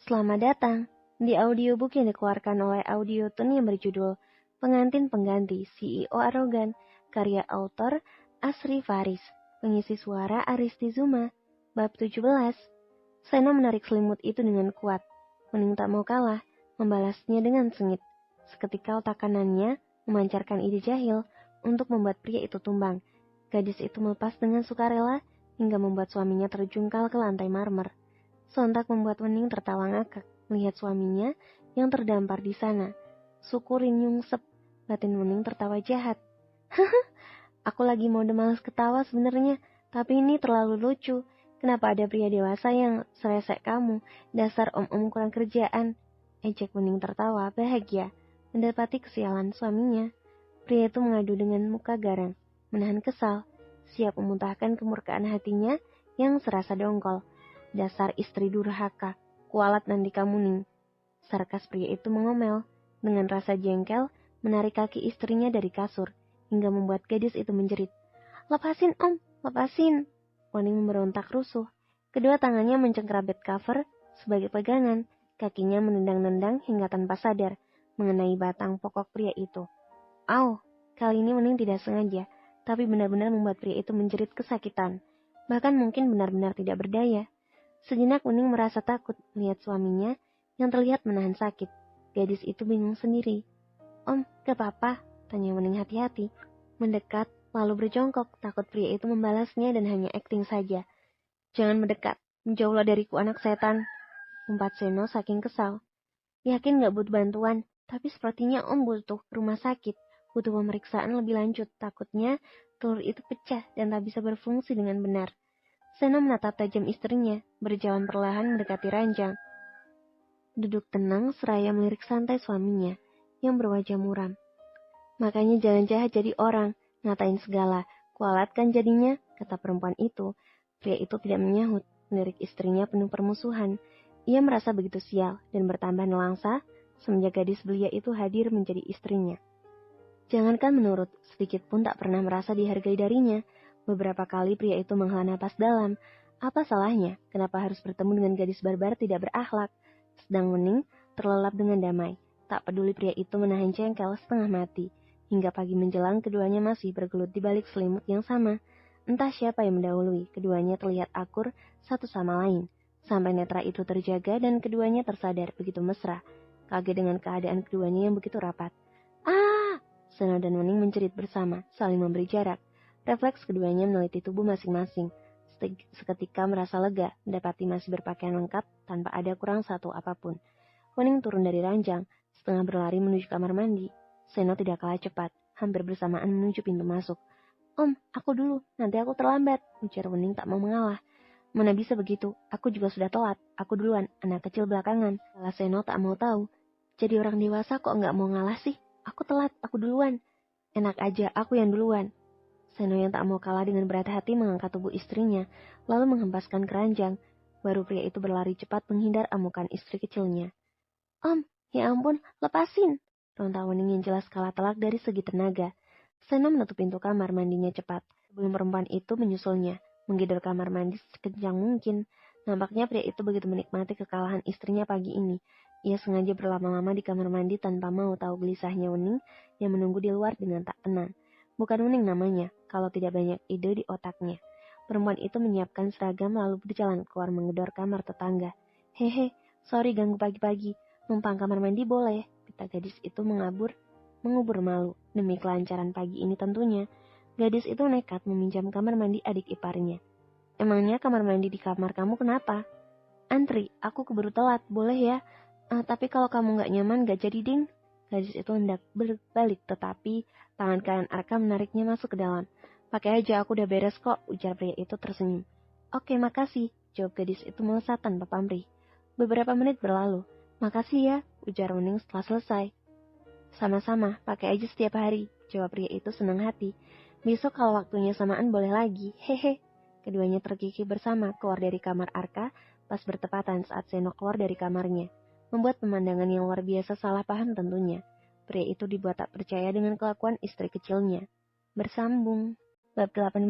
Selamat datang di audiobook yang dikeluarkan oleh Audiotune yang berjudul Pengantin Pengganti CEO Arogan, karya autor Asri Faris, pengisi suara Aristi Zuma, bab 17. Sena menarik selimut itu dengan kuat. Wening tak mau kalah, membalasnya dengan sengit. Seketika otak kanannya memancarkan ide jahil untuk membuat pria itu tumbang. Gadis itu melepas dengan sukarela hingga membuat suaminya terjungkal ke lantai marmer. Sontak membuat Wening tertawa ngakak melihat suaminya yang terdampar di sana. Syukurin nyungsep, batin Wening tertawa jahat. Aku lagi mau males ketawa sebenarnya, tapi ini terlalu lucu. Kenapa ada pria dewasa yang seresek kamu? Dasar om-om kurang kerjaan. Ejek Wening tertawa bahagia mendapati kesialan suaminya. Pria itu mengadu dengan muka garang, menahan kesal, siap memuntahkan kemurkaan hatinya yang serasa dongkol. Dasar istri durhaka, kualat nanti kamu nih. Sarkas pria itu mengomel, dengan rasa jengkel menarik kaki istrinya dari kasur, hingga membuat gadis itu menjerit. Lepasin om, lepasin. Wening memberontak rusuh. Kedua tangannya mencengkram bed cover sebagai pegangan, kakinya menendang-nendang hingga tanpa sadar, mengenai batang pokok pria itu. Au, kali ini Wening tidak sengaja, tapi benar-benar membuat pria itu menjerit kesakitan. Bahkan mungkin benar-benar tidak berdaya. Sejenak Wening merasa takut melihat suaminya yang terlihat menahan sakit. Gadis itu bingung sendiri. Om, gak apa-apa? Tanya Wening hati-hati. Mendekat, lalu berjongkok, takut pria itu membalasnya dan hanya akting saja. Jangan mendekat, menjauhlah dariku anak setan. Umpat Seno saking kesal. Yakin gak butuh bantuan, tapi sepertinya om butuh ke rumah sakit. Butuh pemeriksaan lebih lanjut, takutnya telur itu pecah dan tak bisa berfungsi dengan benar. Seno menatap tajam istrinya, berjalan perlahan mendekati ranjang. Duduk tenang seraya melirik santai suaminya, yang berwajah muram. Makanya jangan jahat jadi orang, ngatain segala, kualat kan jadinya, kata perempuan itu. Pria itu tidak menyahut, melirik istrinya penuh permusuhan. Ia merasa begitu sial dan bertambah nelangsa, semenjak gadis belia itu hadir menjadi istrinya. Jangankan menurut, sedikit pun tak pernah merasa dihargai darinya. Beberapa kali pria itu menghela napas dalam. Apa salahnya? Kenapa harus bertemu dengan gadis barbar tidak berakhlak? Sedang Wening terlelap dengan damai. Tak peduli pria itu menahan jengkel setengah mati. Hingga pagi menjelang keduanya masih bergelut di balik selimut yang sama. Entah siapa yang mendahului, keduanya terlihat akur satu sama lain. Sampai netra itu terjaga dan keduanya tersadar begitu mesra. Kaget dengan keadaan keduanya yang begitu rapat. Ah! Seno dan Wening menjerit bersama, saling memberi jarak. Refleks keduanya meneliti tubuh masing-masing. Seketika merasa lega, mendapati masih berpakaian lengkap tanpa ada kurang satu apapun. Wening turun dari ranjang, setengah berlari menuju kamar mandi. Seno tidak kalah cepat, hampir bersamaan menuju pintu masuk. Om, aku dulu, nanti aku terlambat, ujar Wening tak mau mengalah. Mana bisa begitu, aku juga sudah telat, aku duluan, anak kecil belakangan. Kalau Seno tak mau tahu, jadi orang dewasa kok nggak mau ngalah sih? Aku telat, aku duluan. Enak aja, aku yang duluan. Seno yang tak mau kalah dengan berat hati mengangkat tubuh istrinya, lalu menghempaskan keranjang. Baru pria itu berlari cepat menghindar amukan istri kecilnya. Om, ya ampun, lepasin. Ronta Wening yang jelas kalah telak dari segi tenaga. Seno menutup pintu kamar mandinya cepat, sebelum perempuan itu menyusulnya, menggedor kamar mandi sekencang mungkin. Nampaknya pria itu begitu menikmati kekalahan istrinya pagi ini. Ia sengaja berlama-lama di kamar mandi tanpa mau tahu gelisahnya Wening yang menunggu di luar dengan tak tenang. Bukan Wening namanya, kalau tidak banyak ide di otaknya. Perempuan itu menyiapkan seragam lalu berjalan keluar menggedor kamar tetangga. Hehe, sorry ganggu pagi-pagi. Numpang kamar mandi boleh, pita gadis itu mengubur malu. Demi kelancaran pagi ini tentunya. Gadis itu nekat meminjam kamar mandi adik iparnya. Emangnya kamar mandi di kamar kamu kenapa? Antri, aku keburu telat, boleh ya? Tapi kalau kamu nggak nyaman nggak jadi ding. Gadis itu hendak berbalik tetapi tangan kanan Arka menariknya masuk ke dalam. Pakai aja, aku udah beres kok, ujar pria itu tersenyum. Oke, makasih, jawab gadis itu melesat tanpa pamrih. Beberapa menit berlalu. Makasih ya, ujar Wening setelah selesai. Sama-sama, pakai aja setiap hari, jawab pria itu senang hati. Besok kalau waktunya samaan boleh lagi, hehe. Keduanya terkikih bersama keluar dari kamar Arka pas bertepatan saat Seno keluar dari kamarnya. Membuat pemandangan yang luar biasa salah paham tentunya. Pria itu dibuat tak percaya dengan kelakuan istri kecilnya. Bersambung. Bab 18.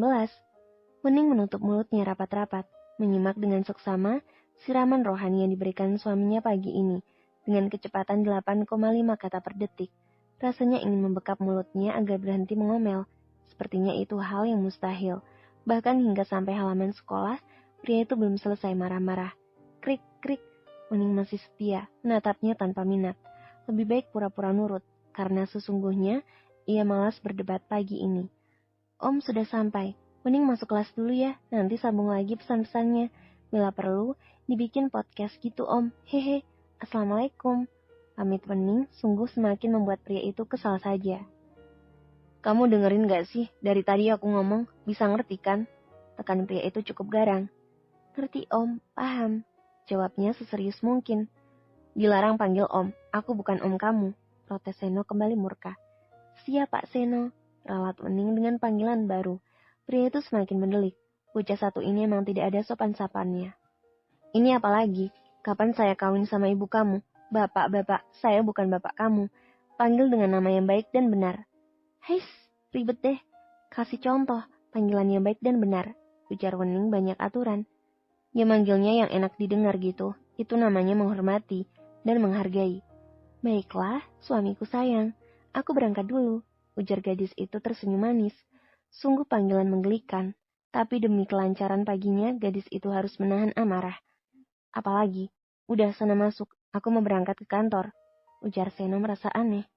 Wening menutup mulutnya rapat-rapat, menyimak dengan seksama Siraman rohani yang diberikan suaminya pagi ini, dengan kecepatan 8,5 kata per detik. Rasanya ingin membekap mulutnya agar berhenti mengomel. Sepertinya itu hal yang mustahil. Bahkan hingga sampai halaman sekolah, pria itu belum selesai marah-marah. Krik, krik, Wening masih setia, menatapnya tanpa minat. Lebih baik pura-pura nurut, karena sesungguhnya ia malas berdebat pagi ini. Om sudah sampai, Wening masuk kelas dulu ya, nanti sambung lagi pesan-pesannya. Bila perlu, dibikin podcast gitu om, hehe. Assalamualaikum. Pamit Wening sungguh semakin membuat pria itu kesal saja. Kamu dengerin gak sih? Dari tadi aku ngomong, bisa ngerti kan? Tekan pria itu cukup garang. Ngerti om, paham. Jawabnya seserius mungkin. Dilarang panggil om, aku bukan om kamu. Protes Seno kembali murka. Siap Pak Seno, ralat Wening dengan panggilan baru. Pria itu semakin mendelik. Bocah satu ini emang tidak ada sopan-sapannya. Ini apa lagi? Kapan saya kawin sama ibu kamu? Bapak, saya bukan bapak kamu. Panggil dengan nama yang baik dan benar. Heis, ribet deh. Kasih contoh, panggilan yang baik dan benar. Ujar Wening banyak aturan. Ya manggilnya yang enak didengar gitu. Itu namanya menghormati dan menghargai. Baiklah, suamiku sayang. Aku berangkat dulu. Ujar gadis itu tersenyum manis. Sungguh panggilan menggelikan. Tapi demi kelancaran paginya, gadis itu harus menahan amarah. Apalagi, udah sana masuk, aku mau berangkat ke kantor. Ujar Seno merasa aneh.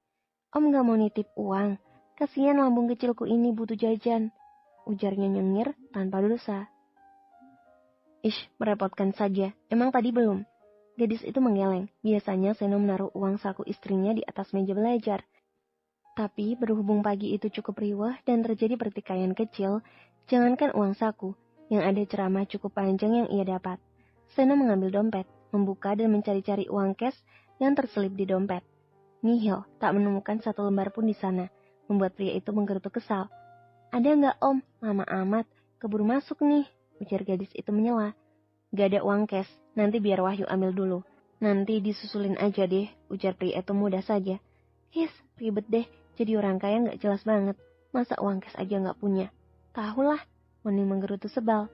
Om gak mau nitip uang, kasihan lambung kecilku ini butuh jajan. Ujarnya nyengir tanpa dosa. Ish, merepotkan saja, emang tadi belum? Gadis itu menggeleng, biasanya Seno menaruh uang saku istrinya di atas meja belajar. Tapi berhubung pagi itu cukup riwah dan terjadi pertikaian kecil, jangankan uang saku, yang ada ceramah cukup panjang yang ia dapat. Seno mengambil dompet, membuka dan mencari-cari uang cash yang terselip di dompet. Nihil, tak menemukan satu lembar pun di sana, membuat pria itu menggerutu kesal. Ada nggak om? Lama amat, keburu masuk nih, ujar gadis itu menyela. Gak ada uang cash, nanti biar Wahyu ambil dulu. Nanti disusulin aja deh, ujar pria itu mudah saja. His, ribet deh, jadi orang kaya nggak jelas banget. Masa uang cash aja nggak punya? Tahulah, Wening menggerutu sebal.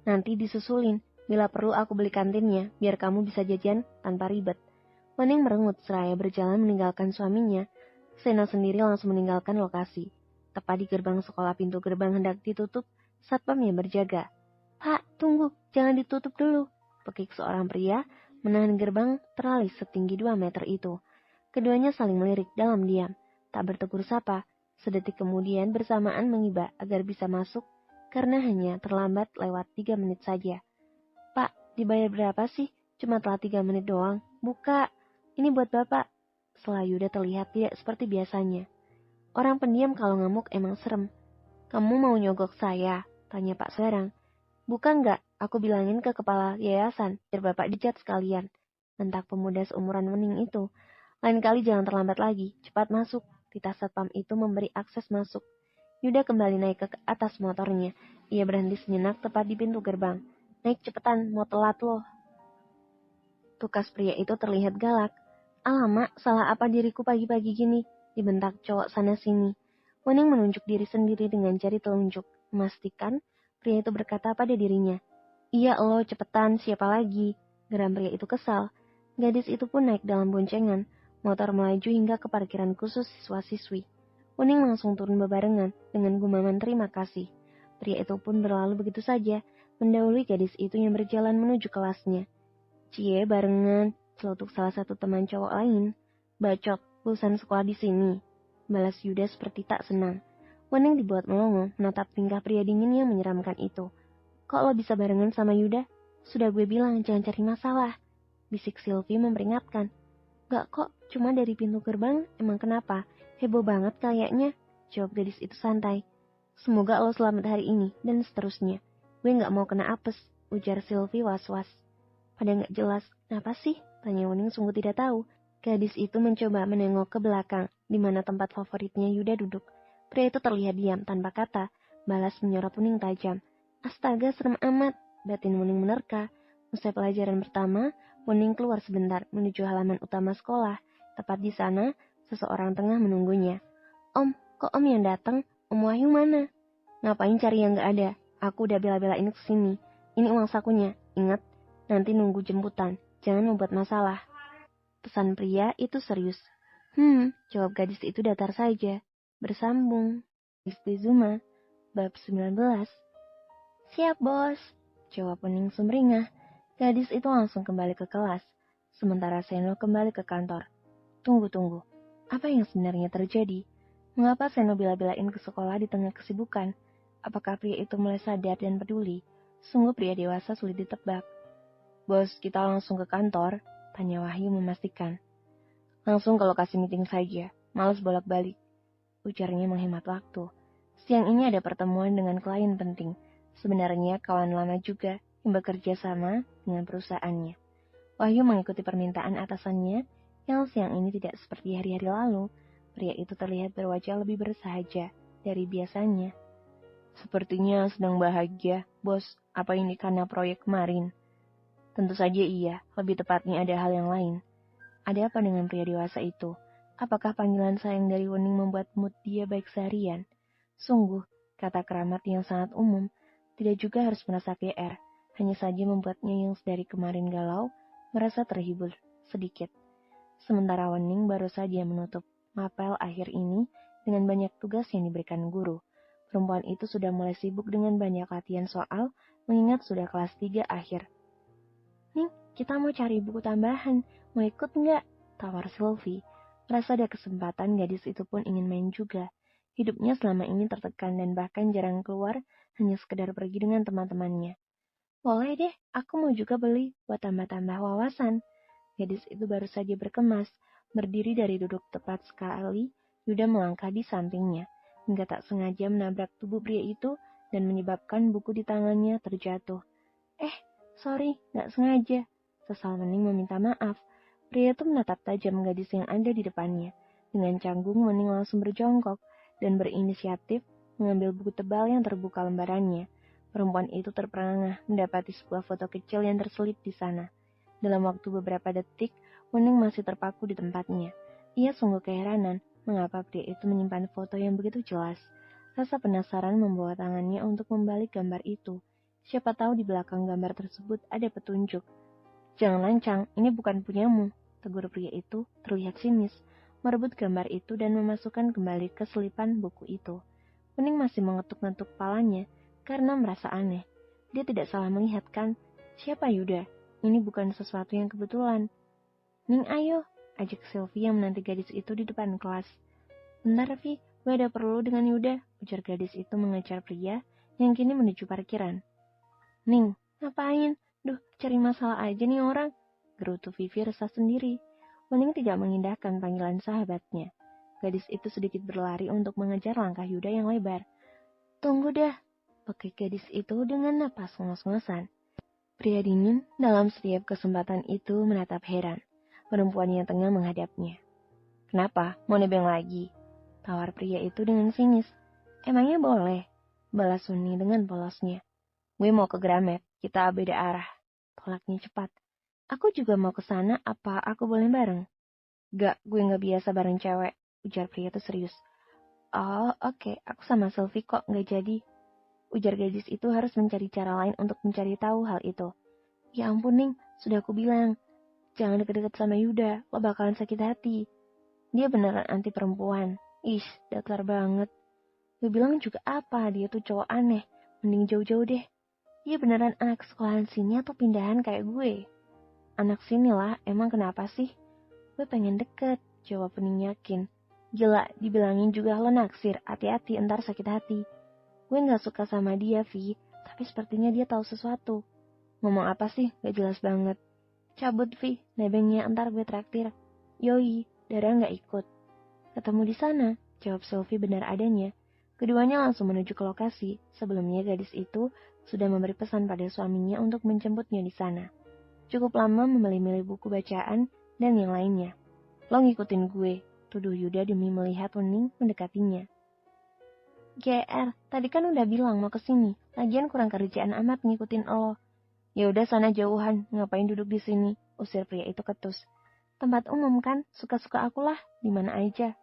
Nanti disusulin, bila perlu aku beli kantinnya, biar kamu bisa jajan tanpa ribet. Wening merengut seraya berjalan meninggalkan suaminya. Seno sendiri langsung meninggalkan lokasi. Tepat di gerbang sekolah, pintu gerbang hendak ditutup, satpam yang berjaga. Pak, tunggu, jangan ditutup dulu. Pekik seorang pria menahan gerbang teralis setinggi 2 meter itu. Keduanya saling melirik dalam diam, tak bertegur sapa. Sedetik kemudian bersamaan mengiba agar bisa masuk, karena hanya terlambat lewat 3 menit saja. Pak, dibayar berapa sih? Cuma telat 3 menit doang. Buka, ini buat bapak. Setelah Yuda terlihat tidak seperti biasanya. Orang pendiam kalau ngamuk emang serem. Kamu mau nyogok saya? Tanya Pak Serang. Bukan nggak, aku bilangin ke kepala yayasan, biar bapak dicat sekalian. Bentak pemuda seumuran Wening itu. Lain kali jangan terlambat lagi, cepat masuk. Tita satpam itu memberi akses masuk. Yuda kembali naik ke atas motornya. Ia berhenti sejenak tepat di pintu gerbang. Naik cepetan, mau telat loh. Tukas pria itu terlihat galak. Alamak, salah apa diriku pagi-pagi gini? Dibentak cowok sana-sini. Wening menunjuk diri sendiri dengan jari telunjuk, memastikan pria itu berkata pada dirinya. Iya lo, cepetan, siapa lagi? Geram pria itu kesal. Gadis itu pun naik dalam boncengan. Motor melaju hingga ke parkiran khusus siswa-siswi. Wening langsung turun bebarengan dengan gumaman terima kasih. Pria itu pun berlalu begitu saja, mendahului gadis itu yang berjalan menuju kelasnya. Cie, barengan, celutuk salah satu teman cowok lain. Bacot, lulusan sekolah di sini. Balas Yuda seperti tak senang. Wening dibuat melongo menatap tingkah pria dingin yang menyeramkan itu. Kok lo bisa barengan sama Yuda? Sudah gue bilang jangan cari masalah. Bisik Sylvie memperingatkan. Gak kok, cuma dari pintu gerbang, emang kenapa? Heboh banget kayaknya, jawab gadis itu santai. Semoga lo selamat hari ini, dan seterusnya. Gue gak mau kena apes, ujar Sylvie was-was. Pada gak jelas, kenapa sih? Tanya Wening sungguh tidak tahu. Gadis itu mencoba menengok ke belakang, di mana tempat favoritnya Yuda duduk. Pria itu terlihat diam tanpa kata, balas menyorot Wening tajam. Astaga, serem amat, batin Wening menerka. Usai pelajaran pertama, Wening keluar sebentar menuju halaman utama sekolah. Tepat di sana, seseorang tengah menunggunya. Om, kok om yang datang? Om Wahyu mana? Ngapain cari yang gak ada? Aku udah bela-belain kesini. Ini uang sakunya, ingat? Nanti nunggu jemputan, jangan membuat masalah. Pesan pria itu serius. Jawab gadis itu datar saja. Bersambung. Isti Zuma, bab 19. Siap, bos, jawab Wening sumringah. Gadis itu langsung kembali ke kelas, sementara Seno kembali ke kantor. Tunggu. Apa yang sebenarnya terjadi? Mengapa Seno bela-belain ke sekolah di tengah kesibukan? Apakah pria itu mulai sadar dan peduli? Sungguh pria dewasa sulit ditebak. Bos, kita langsung ke kantor? Tanya Wahyu memastikan. Langsung ke lokasi meeting saja, males bolak-balik. Ujarnya menghemat waktu. Siang ini ada pertemuan dengan klien penting. Sebenarnya kawan lama juga yang bekerja sama dengan perusahaannya. Wahyu mengikuti permintaan atasannya yang siang ini tidak seperti hari-hari lalu. Pria itu terlihat berwajah lebih bersahaja dari biasanya. Sepertinya sedang bahagia, bos. Apa ini karena proyek kemarin? Tentu saja iya, lebih tepatnya ada hal yang lain. Ada apa dengan pria dewasa itu? Apakah panggilan sayang dari Wening membuat mood dia baik seharian? Sungguh, kata keramat yang sangat umum, tidak juga harus merasa GR, hanya saja membuatnya yang dari kemarin galau, merasa terhibur sedikit. Sementara Wening baru saja menutup mapel akhir ini dengan banyak tugas yang diberikan guru. Perempuan itu sudah mulai sibuk dengan banyak latihan soal, mengingat sudah kelas 3 akhir. Nih, kita mau cari buku tambahan, mau ikut nggak? Tawar Sylvie. Merasa ada kesempatan, gadis itu pun ingin main juga. Hidupnya selama ini tertekan dan bahkan jarang keluar, hanya sekedar pergi dengan teman-temannya. Boleh deh, aku mau juga beli buat tambah-tambah wawasan. Gadis itu baru saja berkemas, berdiri dari duduk tepat sekali, Yuda melangkah di sampingnya, hingga tak sengaja menabrak tubuh pria itu dan menyebabkan buku di tangannya terjatuh. Sorry, gak sengaja. Sesal Wening meminta maaf. Pria itu menatap tajam gadis yang ada di depannya. Dengan canggung, Wening langsung berjongkok dan berinisiatif mengambil buku tebal yang terbuka lembarannya. Perempuan itu terperangah mendapati sebuah foto kecil yang terselip di sana. Dalam waktu beberapa detik, Wening masih terpaku di tempatnya. Ia sungguh keheranan mengapa pria itu menyimpan foto yang begitu jelas. Rasa penasaran membawa tangannya untuk membalik gambar itu. Siapa tahu di belakang gambar tersebut ada petunjuk. Jangan lancang, ini bukan punyamu, tegur pria itu, terlihat sinis, merebut gambar itu dan memasukkan kembali ke selipan buku itu. Wening masih mengetuk-ngetuk kepalanya karena merasa aneh. Dia tidak salah melihat kan? Siapa Yuda? Ini bukan sesuatu yang kebetulan. Ning ayo, ajak Sylvie yang menanti gadis itu di depan kelas. Bentar Vi, gue ada perlu dengan Yuda, ujar gadis itu mengejar pria yang kini menuju parkiran. Ning, ngapain? Duh, cari masalah aja nih orang. Gerutu Vivi resah sendiri. Wening tidak mengindahkan panggilan sahabatnya. Gadis itu sedikit berlari untuk mengejar langkah Yuda yang lebar. Tunggu dah, pakai gadis itu dengan napas ngos-ngosan. Pria dingin dalam setiap kesempatan itu menatap heran. Perempuan yang tengah menghadapnya. Kenapa? Mau nebeng lagi? Tawar pria itu dengan sinis. Emangnya boleh? Balas Wening dengan polosnya. Gue mau ke Gramet, kita beda arah. Tolaknya cepat. Aku juga mau ke sana, apa aku boleh bareng? Gak, gue gak biasa bareng cewek, ujar pria itu serius. Oh, oke, aku sama Sylvie kok gak jadi. Ujar gadis itu harus mencari cara lain untuk mencari tahu hal itu. Ya ampun Ning, sudah aku bilang. Jangan deket-deket sama Yuda, lo bakalan sakit hati. Dia beneran anti perempuan. Ish, datar banget. Gue bilang juga apa, dia tuh cowok aneh. Mending jauh-jauh deh. Dia beneran anak sekolahan sini atau pindahan kayak gue? Anak sini lah, emang kenapa sih? Gue pengen deket, jawab Wening yakin. Gila, dibilangin juga lo naksir, hati-hati entar sakit hati. Gue gak suka sama dia, Vi, tapi sepertinya dia tahu sesuatu. Ngomong apa sih, gak jelas banget. Cabut, Vi, nebengnya entar gue traktir. Yoi, Dara gak ikut. Ketemu di sana, jawab Sylvie benar adanya. Keduanya langsung menuju ke lokasi. Sebelumnya gadis itu sudah memberi pesan pada suaminya untuk menjemputnya di sana. Cukup lama memilih-milih buku bacaan dan yang lainnya. Lo ngikutin gue, tuduh Yuda demi melihat Wening mendekatinya. GR, tadi kan udah bilang mau kesini. Lagian kurang kerjaan amat ngikutin lo. Ya udah sana jauhan, ngapain duduk di sini? Usir pria itu ketus. Tempat umum kan, suka-suka aku lah, di mana aja.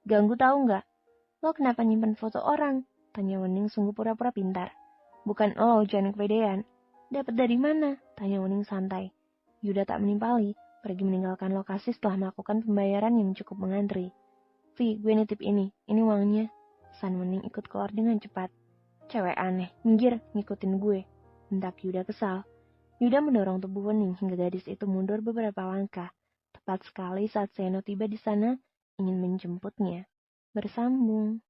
Ganggu tahu nggak? Lo kenapa nyimpen foto orang? Tanya Wening sungguh pura-pura pintar. Bukan lo, jangan kepedean. Dapat dari mana? Tanya Wening santai. Yuda tak menimpali, pergi meninggalkan lokasi setelah melakukan pembayaran yang cukup mengantri. Vi, gue nitip ini uangnya. San Wening ikut keluar dengan cepat. Cewek aneh, minggir, ngikutin gue. Hendak Yuda kesal. Yuda mendorong tubuh Wening hingga gadis itu mundur beberapa langkah. Tepat sekali saat Seno tiba di sana, ingin menjemputnya. Bersambung.